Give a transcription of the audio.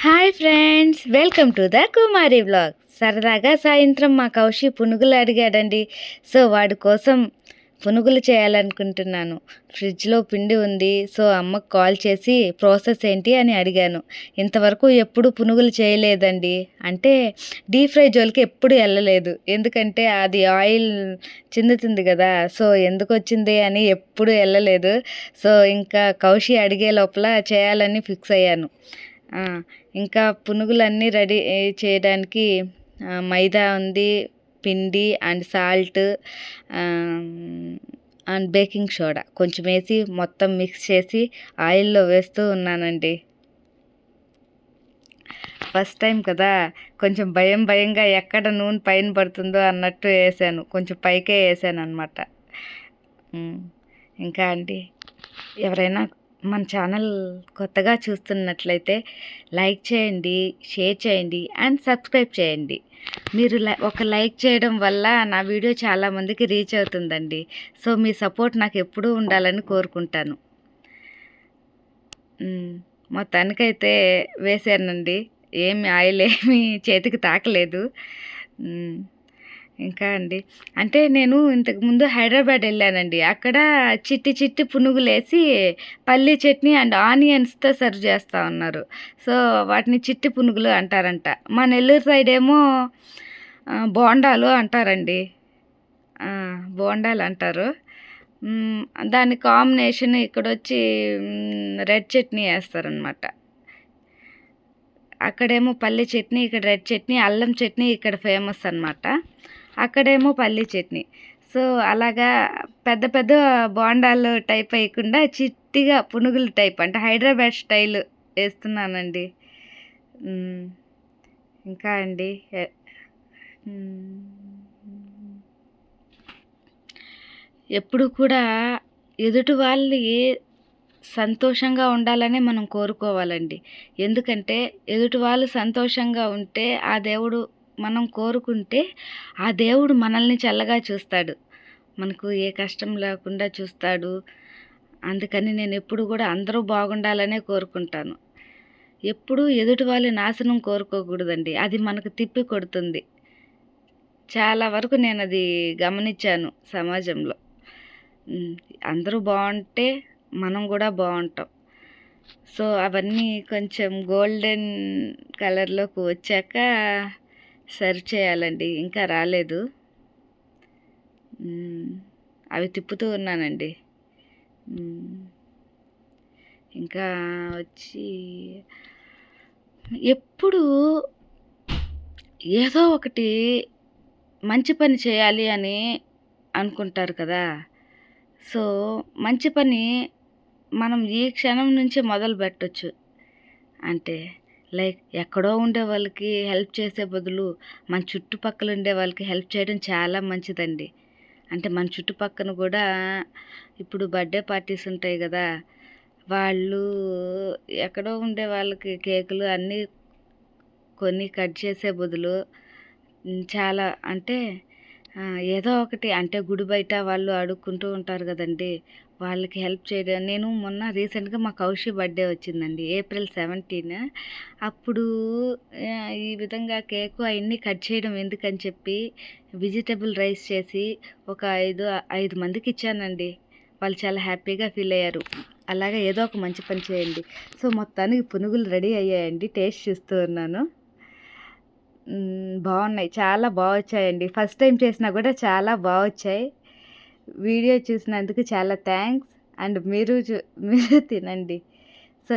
Hi friends, welcome to the Kumari vlog. సరదాగా సాయంత్రం మా కౌశి పునుగులు అడిగాడండి. సో వాడి కోసం పునుగులు చేయాలనుకుంటున్నాను. ఫ్రిడ్జ్లో పిండి ఉంది. సో అమ్మకు కాల్ చేసి ప్రాసెస్ ఏంటి అని అడిగాను. ఇంతవరకు ఎప్పుడు పునుగులు చేయలేదండి. అంటే డీప్ ఫ్రై జోలికి ఎప్పుడు వెళ్ళలేదు. ఎందుకంటే అది ఆయిల్ చిందుతుంది కదా. సో ఎందుకు వచ్చింది అని ఎప్పుడు వెళ్ళలేదు. సో ఇంకా కౌశి అడిగే లోపల చేయాలని ఫిక్స్ అయ్యాను. ఇంకా పునుగులన్నీ రెడీ చేయడానికి మైదా ఉంది, పిండి and salt and baking soda కొంచెం వేసి మొత్తం మిక్స్ చేసి ఆయిల్లో వేస్తూ ఉన్నానండి. ఫస్ట్ టైం కదా, కొంచెం భయంగా ఎక్కడ నూనె పైన పడుతుందో అన్నట్టు వేసాను. కొంచెం పైకే వేసాను అనమాట. ఇంకా అండి, ఎవరైనా మన ఛానల్ కొత్తగా చూస్తున్నట్లయితే లైక్ చేయండి, షేర్ చేయండి అండ్ సబ్స్క్రైబ్ చేయండి. మీరు ఒక లైక్ చేయడం వల్ల నా వీడియో చాలామందికి రీచ్ అవుతుందండి. సో మీ సపోర్ట్ నాకు ఎప్పుడూ ఉండాలని కోరుకుంటాను. మొత్తానికైతే వేసానండి. ఏమి ఆయిల్ ఏమి చేతికి తాకలేదు. ఇంకా అండి, అంటే నేను ఇంతకుముందు హైదరాబాద్ వెళ్ళానండి. అక్కడ చిట్టి పునుగులేసి పల్లీ చట్నీ అండ్ ఆనియన్స్తో సర్వ్ చేస్తూ ఉన్నారు. సో వాటిని చిట్టి పునుగులు అంటారంట. మా నెల్లూరు సైడ్ ఏమో బోండాలు అంటారండి. బోండాలు అంటారు. దాని కాంబినేషన్ ఇక్కడ వచ్చి రెడ్ చట్నీ వేస్తారనమాట. అక్కడేమో పల్లీ చట్నీ, ఇక్కడ రెడ్ చట్నీ, అల్లం చట్నీ ఇక్కడ ఫేమస్ అనమాట. అక్కడేమో పల్లీ చట్నీ. సో అలాగా పెద్ద బోండాలు టైప్ వేయకుండా చిట్టిగా పునుగులు టైప్, అంటే హైదరాబాద్ స్టైల్ వేస్తున్నానండి. ఇంకా అండి, ఎప్పుడు కూడా ఎదుటి వాళ్ళు సంతోషంగా ఉండాలనే మనం కోరుకోవాలండి. ఎందుకంటే ఎదుటి వాళ్ళు సంతోషంగా ఉంటే ఆ దేవుడు, మనం కోరుకుంటే ఆ దేవుడు మనల్ని చల్లగా చూస్తాడు. మనకు ఏ కష్టం లేకుండా చూస్తాడు. అందుకని నేను ఎప్పుడు కూడా అందరూ బాగుండాలనే కోరుకుంటాను. ఎప్పుడూ ఎదుటి వాళ్ళ నాశనం కోరుకోకూడదండి. అది మనకు తిప్పి కొడుతుంది. చాలా వరకు నేను అది గమనించాను సమాజంలో. అందరూ బాగుంటే మనం కూడా బాగుంటాం. సో అవన్నీ కొంచెం గోల్డెన్ కలర్లోకి వచ్చాక సర్వ్ చేయాలండి. ఇంకా రాలేదు. అవి తిప్పుతూ ఉన్నానండి. ఇంకా వచ్చి ఎప్పుడు ఏదో ఒకటి మంచి పని చేయాలి అని అనుకుంటారు కదా. సో మంచి పని మనం ఈ క్షణం నుంచి మొదలు పెట్టచ్చు. అంటే లైక్ ఎక్కడో ఉండే వాళ్ళకి హెల్ప్ చేసే బదులు మన చుట్టుపక్కల ఉండే వాళ్ళకి హెల్ప్ చేయడం చాలా మంచిదండి. అంటే మన చుట్టుపక్కన కూడా ఇప్పుడు బర్త్డే పార్టీస్ ఉంటాయి కదా, వాళ్ళు ఎక్కడో ఉండే వాళ్ళకి కేకులు అన్నీ కొన్ని కట్ చేసే బదులు చాలా, అంటే ఏదో ఒకటి, అంటే గుడి బయట వాళ్ళు అడుక్కుంటూ ఉంటారు కదండి, వాళ్ళకి హెల్ప్ చేయడం. నేను మొన్న రీసెంట్గా మా కౌశి బర్త్డే వచ్చిందండి, April 17. అప్పుడు ఈ విధంగా కేకు అవన్నీ కట్ చేయడం ఎందుకని చెప్పి వెజిటబుల్ రైస్ చేసి ఒక 5 మందికి ఇచ్చానండి. వాళ్ళు చాలా హ్యాపీగా ఫీల్ అయ్యారు. అలాగే ఏదో ఒక మంచి పని చేయండి. సో మొత్తానికి పునుగులు రెడీ అయ్యాయండి. టేస్ట్ చూస్తూ ఉన్నాను. బాగున్నాయి, చాలా బాగా వచ్చాయండి. ఫస్ట్ టైం చేసినా కూడా చాలా బాగా వచ్చాయి. వీడియో చూసినందుకు చాలా థ్యాంక్స్. అండ్ మీరు తినండి. సో